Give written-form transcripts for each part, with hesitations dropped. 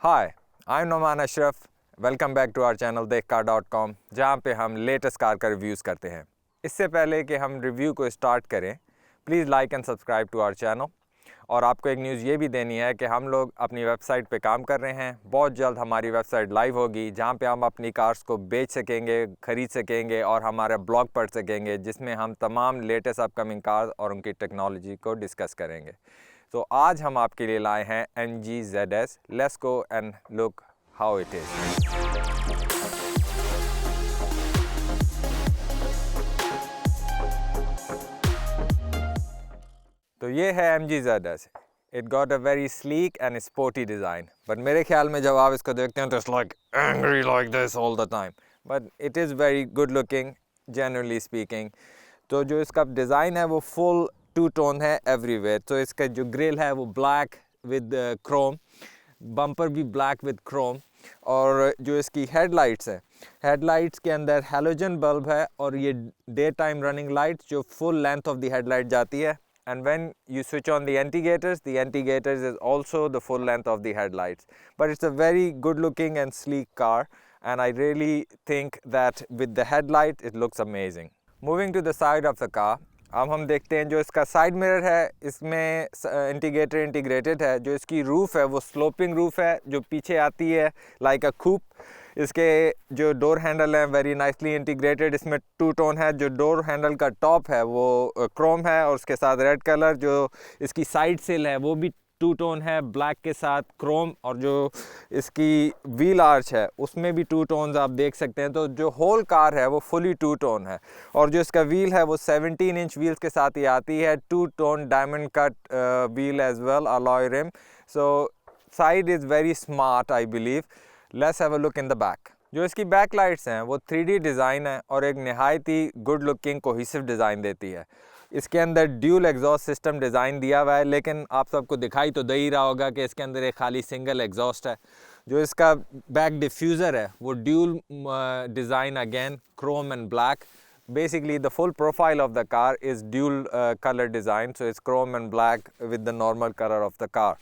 Hi, I am Noman Ashraf. Welcome back to our channel देखकार.com, जहाँ पे हम लेटेस्ट कार का रिव्यूज़ करते हैं। इससे पहले कि हम रिव्यू को स्टार्ट करें, please like and subscribe to our channel. और आपको एक न्यूज़ ये भी देनी है कि हम लोग अपनी वेबसाइट पे काम कर रहे हैं। बहुत जल्द हमारी वेबसाइट लाइव होगी, जहाँ पे हम अपनी कार्स को बेच सकेंगे, ख़रीद सकेंगे और हमारा ब्लॉग पढ़ सकेंगे, जिसमें हम तमाम लेटेस्ट अपकमिंग कार्स और उनकी टेक्नोलॉजी को डिस्कस करेंगे। तो आज हम आपके लिए लाए हैं MG ZS। Let's go and look how it is. तो ये है MG ZS। It got a very sleek and sporty design, but मेरे ख्याल में जब आप इसको देखते हैं तो it's like angry like this all the time, but it is very good looking generally speaking. तो जो इसका डिज़ाइन है वो फुल टू टोन है एवरीवेयर। तो इसका जो ग्रिल है वो ब्लैक विद क्रोम, बम्पर भी ब्लैक विद क्रोम, और जो इसकी हेडलाइट्स है, हेडलाइट्स के अंदर हैलोजन बल्ब है और ये डे टाइम रनिंग लाइट्स जो full length of the headlight जाती है। And when you switch on the indicators is also the full length of the headlights. But it's a very good looking and sleek car, and I really think that with the headlight it looks amazing. Moving to the side of the car, अब हम देखते हैं जो इसका side mirror है, इसमें integrator integrated है। जो इसकी रूफ़ है वो स्लोपिंग रूफ़ है जो पीछे आती है लाइक अ कूप। इसके जो डोर हैंडल है वेरी नाइसली इंटीग्रेटेड, इसमें टू टोन है। जो डोर हैंडल का टॉप है वो क्रोम है और उसके साथ रेड कलर। जो इसकी साइड सिल है वो भी टू टोन है, ब्लैक के साथ क्रोम। और जो इसकी व्हील आर्च है उसमें भी टू टोन्स आप देख सकते हैं। तो जो होल कार है वो फुली टू टोन है। और जो इसका व्हील है वो 17 इंच व्हील्स के साथ ही आती है, two tone diamond cut wheel as well, alloy rim. So side is very smart I believe. Let's have a look in the back. जो इसकी बैक लाइट्स हैं वो 3D डिज़ाइन है और एक नहायत ही गुड लुकिंग कोहिसिव डिज़ाइन देती है। इसके अंदर ड्यूल एग्जॉस्ट सिस्टम डिज़ाइन दिया हुआ है, लेकिन आप सबको दिखाई तो दे ही रहा होगा कि इसके अंदर एक खाली सिंगल एग्जॉस्ट है। जो इसका बैक डिफ्यूज़र है वो dual design, again Chrome and black. Basically the full profile of the car is dual color design, so it's chrome and black with the normal color of the car.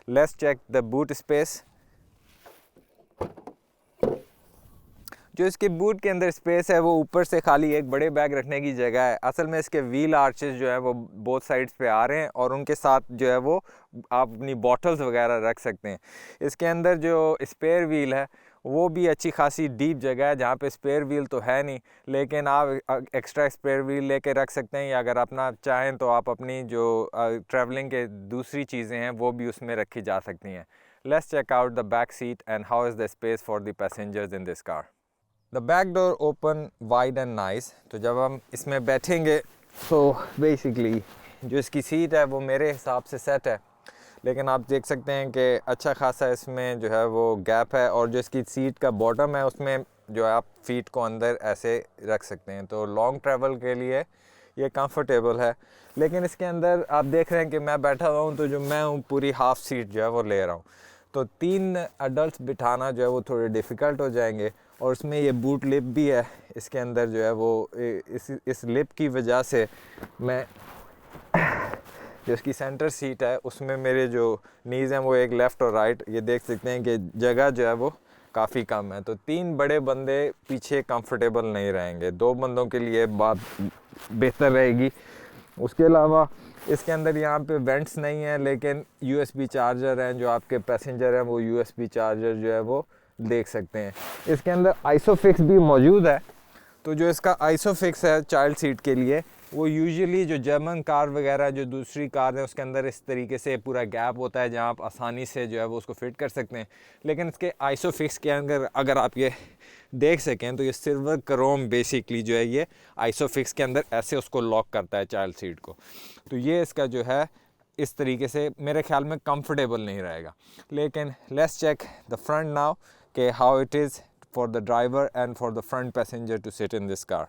Let's check the boot space. जो इसके boot के अंदर space है वो ऊपर से खाली एक बड़े बैग रखने की जगह है। असल में इसके व्हील आर्चेस जो है वो बोथ साइड्स पे आ रहे हैं और उनके साथ जो है वो आप अपनी बॉटल्स वगैरह रख सकते हैं। इसके अंदर जो स्पेयर व्हील है वो भी अच्छी खासी डीप जगह है, जहाँ पे स्पेयर व्हील तो है नहीं, लेकिन आप एक्स्ट्रा स्पेयर व्हील लेके रख सकते हैं, या अगर अपना चाहें तो आप अपनी जो ट्रैवलिंग के दूसरी चीज़ें हैं वो भी उसमें रखी जा सकती हैं। Let's check out the back seat and how is the space for the passengers in this car. The back door open wide and nice. तो जब हम इसमें बैठेंगे तो बेसिकली जो इसकी सीट है वो मेरे हिसाब से सेट है, लेकिन आप देख सकते हैं कि अच्छा खासा इसमें जो है वो गैप है। और जो इसकी सीट का बॉटम है उसमें जो है आप फीट को अंदर ऐसे रख सकते हैं। तो लॉन्ग ट्रैवल के लिए ये कंफर्टेबल है। लेकिन इसके अंदर आप देख रहे हैं कि मैं बैठा हुआ हूँ, तो जो मैं हूँ पूरी हाफ़ सीट जो है वो ले रहा हूँ। तो 3 अडल्ट बिठाना जो है वो थोड़े डिफ़िकल्ट हो जाएंगे। और उसमें ये बूट लिप भी है इसके अंदर जो है वो इस लिप की वजह से मैं जो इसकी सेंटर सीट है उसमें मेरे जो नीज़ हैं वो एक लेफ़्ट और राइट, ये देख सकते हैं कि जगह जो है वो काफ़ी कम है। तो 3 बड़े बंदे पीछे कंफर्टेबल नहीं रहेंगे, 2 बंदों के लिए बात बेहतर रहेगी। उसके अलावा इसके अंदर यहाँ पे वेंट्स नहीं है, लेकिन USB चार्जर हैं। जो आपके पैसेंजर हैं वो USB चार्जर जो है वो देख सकते हैं। इसके अंदर आइसोफिक्स भी मौजूद है। तो जो इसका आइसोफिक्स है चाइल्ड सीट के लिए, वो यूजुअली जो जर्मन कार वगैरह जो दूसरी कार है उसके अंदर इस तरीके से पूरा गैप होता है जहाँ आप आसानी से जो है वो उसको फिट कर सकते हैं। लेकिन इसके आइसोफिक्स के अंदर अगर आप ये देख सकें तो ये सिल्वर क्रोम बेसिकली जो है ये आइसोफिक्स के अंदर ऐसे उसको लॉक करता है चाइल्ड सीट को। तो ये इसका जो है इस तरीके से मेरे ख्याल में कंफर्टेबल नहीं रहेगा। लेकिन let's check the front now कि how it is for the driver and for the front passenger to sit in this car.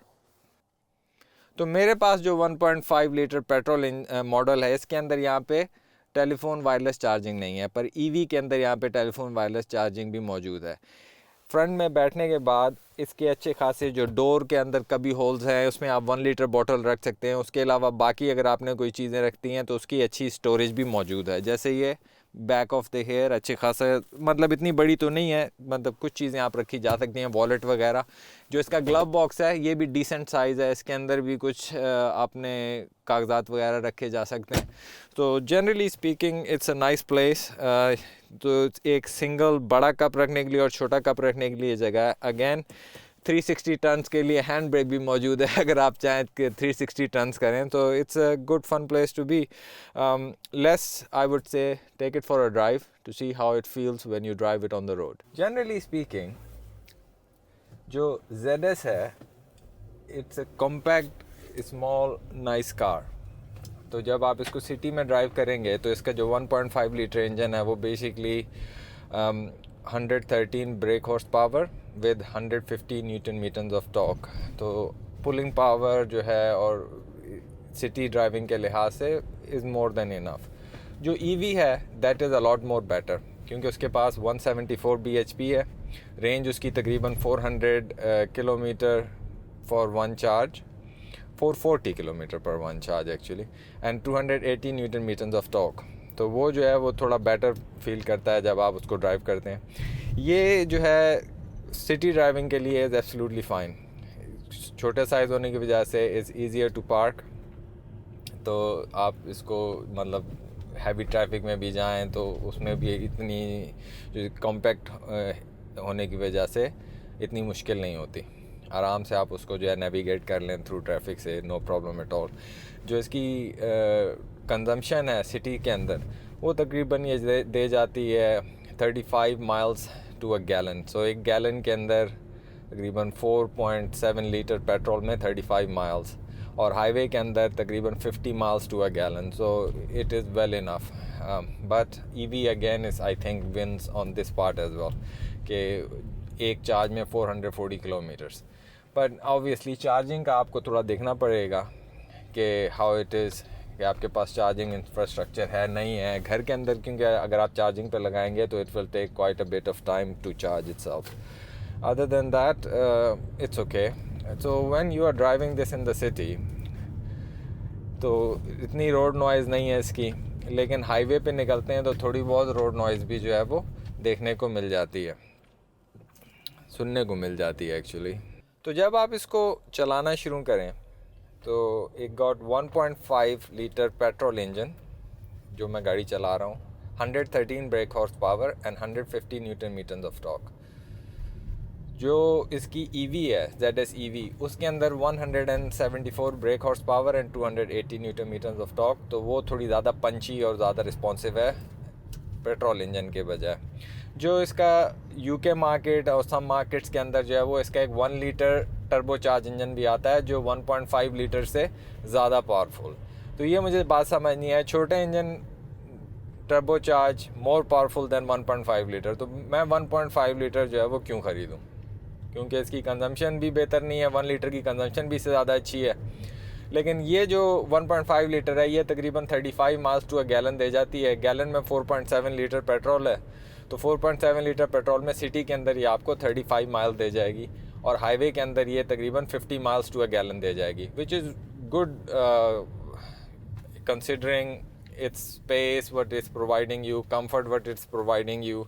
तो मेरे पास जो 1.5 लीटर पेट्रोल मॉडल है, इसके अंदर यहाँ पे टेलीफोन वायरलेस चार्जिंग नहीं है, पर EV के अंदर यहाँ पे टेलीफोन वायरलेस चार्जिंग भी मौजूद है। फ्रंट में बैठने के बाद इसके अच्छे खासे जो डोर के अंदर कभी होल्स हैं उसमें आप 1 लीटर बोतल रख सकते हैं। उसके अलावा बाकी अगर आपने कोई चीज़ें रखती हैं तो उसकी अच्छी स्टोरेज भी मौजूद है। जैसे ये बैक ऑफ द हेयर अच्छे खासा, मतलब इतनी बड़ी तो नहीं है, मतलब कुछ चीज़ें आप रखी जा सकती हैं, वॉलेट वगैरह। जो इसका ग्लव बॉक्स है ये भी डिसेंट साइज़ है, इसके अंदर भी कुछ अपने कागजात वगैरह रखे जा सकते हैं। तो generally speaking it's a nice place. तो एक सिंगल बड़ा कप रखने के लिए और छोटा कप रखने के लिए जगह है। अगेन 360 टन्स के लिए हैंड ब्रेक भी मौजूद है, अगर आप चाहें कि 360 टन्स करें तो it's a good fun place to be. Let's I would say take it for a drive to see how it feels when you drive it on the road. Generally speaking जो ZS है it's a compact small nice car. तो जब आप इसको city में drive करेंगे तो इसका जो 1.5 लीटर इंजन है वो basically 113 brake horse power with 150 newton metres of torque. तो पुलिंग पावर जो है और सिटी ड्राइविंग के लिहाज से इज़ मोर देन इनफ। जो EV है that is a lot more better, क्योंकि उसके पास 174 bhp है, रेंज उसकी तकरीबन 400 kilometre for one charge, 440 kilometre पर one charge actually, and 280 newton metres of torque. तो वो जो है वो थोड़ा बेटर फील करता है जब आप उसको ड्राइव करते हैं। ये जो है सिटी ड्राइविंग के लिए इज़ एब्सोल्युटली फ़ाइन। छोटे साइज़ होने की वजह से इज़ ईजियर टू पार्क, तो आप इसको मतलब हैवी ट्रैफिक में भी जाएं तो उसमें भी इतनी जो कॉम्पैक्ट होने की वजह से इतनी मुश्किल नहीं होती, आराम से आप उसको जो है नेविगेट कर लें थ्रू ट्रैफिक से, नो प्रॉब्लम एट ऑल। जो इसकी कंजम्पशन है सिटी के अंदर वो तकरीबन ये दे जाती है 35 माइल्स टू अ गैलन। सो एक गैलन के अंदर तकरीबन 4.7 लीटर पेट्रोल में 35 माइल्स, और हाईवे के अंदर तकरीबन 50 miles to a gallon. So it is well enough, but EV again is I think wins on this part as well, कि एक चार्ज में 440 किलोमीटर्स। बट ऑब्वियसली चार्जिंग का आपको थोड़ा देखना पड़ेगा कि हाउ इट इज़, कि आपके पास चार्जिंग इंफ्रास्ट्रक्चर है नहीं है घर के अंदर, क्योंकि अगर आप चार्जिंग पे लगाएंगे तो it will take quite a bit of time to charge itself. Other than that it's okay. So when you are driving this in the city तो इतनी रोड नॉइज़ नहीं है इसकी, लेकिन हाईवे पे निकलते हैं तो थोड़ी बहुत रोड नॉइज़ भी जो है वो देखने को मिल जाती है, सुनने को मिल जाती है एक्चुअली। तो जब आप इसको चलाना शुरू करें तो एक गॉट 1.5 लीटर पेट्रोल इंजन जो मैं गाड़ी चला रहा हूँ, 113 brake horse power and 150 newton metres of torque. जो इसकी EV है ZS EV, उसके अंदर 174 brake horse power and 280 newton metres of torque. तो वो थोड़ी ज़्यादा पंची और ज़्यादा रिस्पॉन्सिव है पेट्रोल इंजन के बजाय। जो इसका UK मार्केट और सम मार्केट्स के अंदर जो है वो इसका एक 1 लीटर टर्बो चार्ज इंजन भी आता है जो 1.5 लीटर से ज़्यादा पावरफुल। तो ये मुझे बात समझ नहीं है, छोटे engine turbo charge more powerful then 1.5 litre, तो मैं 1.5 लीटर जो है वो क्यों ख़रीदूँ, क्योंकि इसकी कंजम्पशन भी बेहतर नहीं है, 1 लीटर की कंजम्पशन भी इससे ज़्यादा अच्छी है। लेकिन ये जो 1.5 लीटर है ये तकरीबन 35 माइल्स टू अ गैलन दे जाती है। गैलन में 4.7 लीटर पेट्रोल है, तो 4.7 लीटर पेट्रोल में सिटी के अंदर ये आपको 35 माइल दे जाएगी, और हाईवे के अंदर ये तकरीबन 50 माइल्स टू अ गैलन दे जाएगी, which is good considering it's space what is providing you, comfort what it's providing you,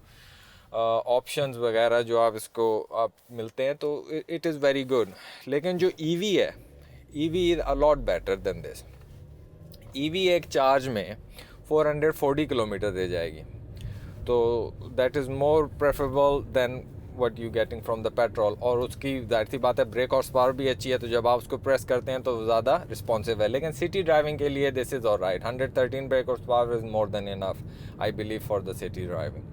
options वगैरह जो आप इसको आप मिलते हैं, तो इट इज़ वेरी गुड। लेकिन जो EV है, EV is a lot better than this. EV एक चार्ज में 440 किलोमीटर दे जाएगी, तो that is more preferable than what you getting from the petrol. और उसकी जाहिर सी बात है ब्रेक हॉर्स पावर भी अच्छी है, तो जब आप उसको प्रेस करते हैं तो ज़्यादा रिस्पॉन्सिव है। लेकिन सिटी ड्राइविंग के लिए this is alright, 113 brake horse power is more than enough I believe for the city driving.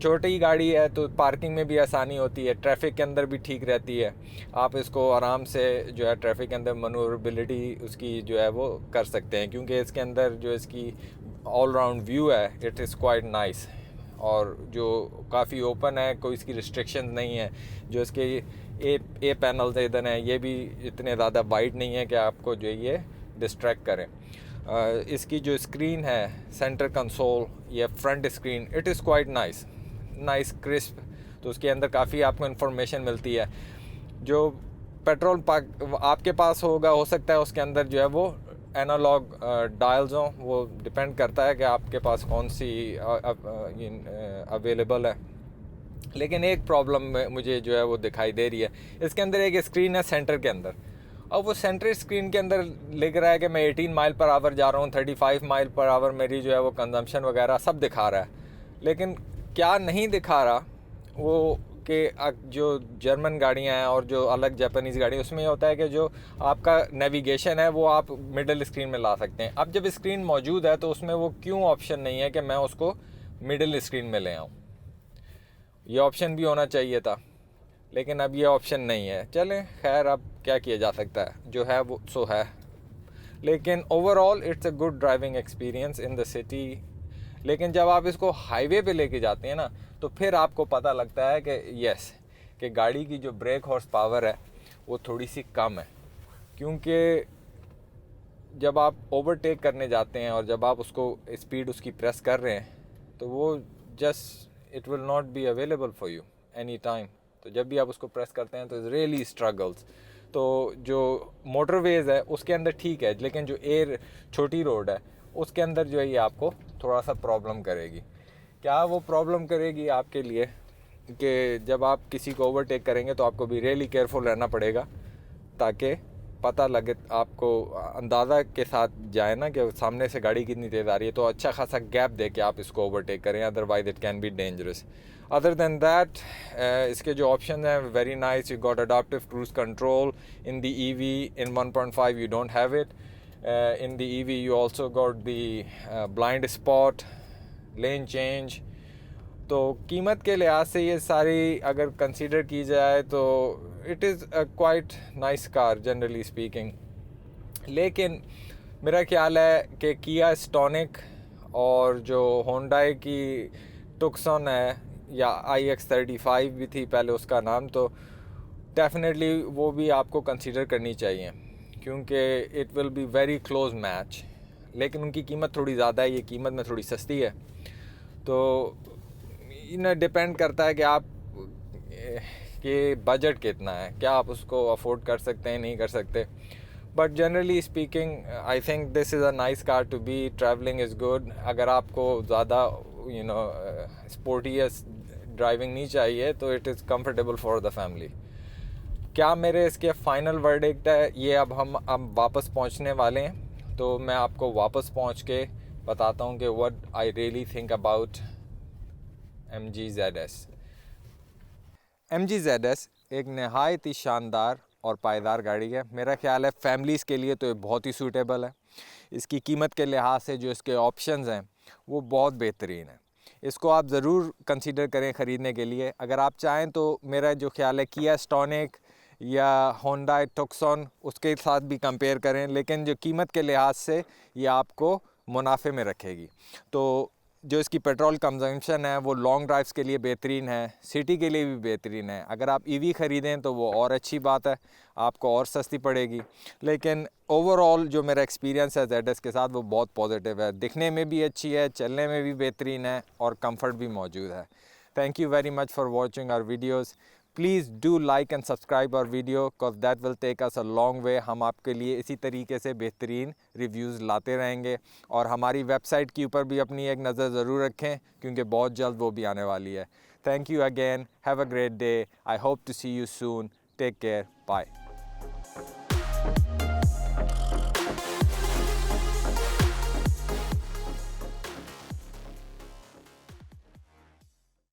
छोटी गाड़ी है तो पार्किंग में भी आसानी होती है, ट्रैफिक के अंदर भी ठीक रहती है, आप इसको आराम से जो है ट्रैफिक के अंदर मनूवरेबिलिटी उसकी जो है वो कर सकते हैं, क्योंकि इसके अंदर जो इसकी ऑल राउंड व्यू है इट इज़ क्वाइट नाइस, और जो काफ़ी ओपन है, कोई इसकी रिस्ट्रिक्शन नहीं है। जो इसके ए पैनल्स इधर हैं ये भी इतने ज़्यादा वाइड नहीं है कि आपको जो ये डिस्ट्रैक्ट करें। इसकी जो स्क्रीन है सेंटर कंसोल या front screen it is quite nice crisp, तो उसके अंदर काफ़ी आपको इन्फॉर्मेशन मिलती है। जो पेट्रोल आपके पास होगा, हो सकता है उसके अंदर जो है वो एनालॉग डायल्स हों, वो डिपेंड करता है कि आपके पास कौन सी अवेलेबल है। लेकिन एक प्रॉब्लम मुझे जो है वो दिखाई दे रही है, इसके अंदर एक स्क्रीन है सेंटर के अंदर। अब वो सेंटर स्क्रीन के अंदर लिख रहा है कि मैं 18 माइल पर आवर जा रहा हूँ, 35 माइल पर आवर मेरी जो है वो कंजम्पशन वगैरह सब दिखा रहा है। लेकिन क्या नहीं दिखा रहा वो कि जो जर्मन गाड़ियाँ हैं और जो अलग जापानीज़ गाड़ी, उसमें ये होता है कि जो आपका नेविगेशन है वो आप मिडिल स्क्रीन में ला सकते हैं। अब जब स्क्रीन मौजूद है तो उसमें वो क्यों ऑप्शन नहीं है कि मैं उसको मिडिल स्क्रीन में ले आऊँ? ये ऑप्शन भी होना चाहिए था, लेकिन अब ये ऑप्शन नहीं है। चलें खैर, अब क्या किया जा सकता है, जो है वो सो है। लेकिन overall it's a good driving experience in the city. लेकिन जब आप इसको हाईवे पे लेके जाते हैं ना, तो फिर आपको पता लगता है कि यस, कि गाड़ी की जो ब्रेक हॉर्स पावर है वो थोड़ी सी कम है। क्योंकि जब आप ओवरटेक करने जाते हैं और जब आप उसको स्पीड उसकी प्रेस कर रहे हैं तो वो just it will not be available for you any time. तो जब भी आप उसको प्रेस करते हैं तो इज़ रियली स्ट्रगल्स। तो जो मोटरवेज है उसके अंदर ठीक है, लेकिन जो छोटी रोड है उसके अंदर जो है ये आपको थोड़ा सा प्रॉब्लम करेगी। क्या वो प्रॉब्लम करेगी आपके लिए कि जब आप किसी को ओवरटेक करेंगे तो आपको भी रियली केयरफुल रहना पड़ेगा, ताकि पता लगे, आपको अंदाज़ा के साथ जाए ना कि सामने से गाड़ी कितनी तेज़ आ रही है, तो अच्छा खासा गैप दे के आप इसको ओवरटेक करें, otherwise it can be dangerous. Other than that इसके जो ऑप्शन हैं very nice. You got adaptive cruise control in the EV. In 1.5 you don't have it. In the EV you also got the blind spot, lane change. तो कीमत के लिहाज से ये सारी अगर कंसीडर की जाए तो it is a quite nice car generally speaking. लेकिन मेरा ख्याल है कि किया स्टॉनिक और जो होंडाई की टुक्सन है, या iX35 भी थी पहले उसका नाम, तो डेफिनेटली वो भी आपको कंसीडर करनी चाहिए, क्योंकि it will be very close match. लेकिन उनकी कीमत थोड़ी ज़्यादा है, ये कीमत में थोड़ी सस्ती है। तो इन्हें डिपेंड करता है कि आप के बजट कितना है, क्या आप उसको अफोर्ड कर सकते हैं, नहीं कर सकते। But generally speaking I think this is a nice car to be. Travelling is good. अगर आपको ज़्यादा स्पोर्टियस ड्राइविंग नहीं चाहिए तो it is comfortable for the family. क्या मेरे इसके फाइनल वर्डिक्ट है ये, अब वापस पहुंचने वाले हैं, तो मैं आपको वापस पहुंच के बताता हूं कि what I really think about MG ZS। MG ZS एक नहायत ही शानदार और पायदार गाड़ी है। मेरा ख्याल है फैमिलीज़ के लिए तो ये बहुत ही सूटेबल है। इसकी कीमत के लिहाज से जो इसके ऑप्शंस हैं वो बहुत बेहतरीन है। इसको आप ज़रूर कंसीडर करें ख़रीदने के लिए। अगर आप चाहें तो मेरा जो ख्याल है किया स्टॉनिक या होंडा टुक्सन उसके साथ भी कंपेयर करें, लेकिन जो कीमत के लिहाज से ये आपको मुनाफे में रखेगी। तो जो इसकी पेट्रोल कंजम्पशन है वो लॉन्ग ड्राइव्स के लिए बेहतरीन है, सिटी के लिए भी बेहतरीन है। अगर आप EV ख़रीदें तो वो और अच्छी बात है, आपको और सस्ती पड़ेगी। लेकिन ओवरऑल जो मेरा एक्सपीरियंस है ZS के साथ वो बहुत पॉजिटिव है। दिखने में भी अच्छी है, चलने में भी बेहतरीन है और कंफर्ट भी मौजूद है। Thank you very much for watching our videos. Please do like and subscribe our video because that will take us a long way. हम आपके लिए इसी तरीके से बेहतरीन रिव्यूज़ लाते रहेंगे, और हमारी वेबसाइट के ऊपर भी अपनी एक नज़र ज़रूर रखें, क्योंकि बहुत जल्द वो भी आने वाली है। Thank you again, have a great day, I hope to see you soon, take care, bye.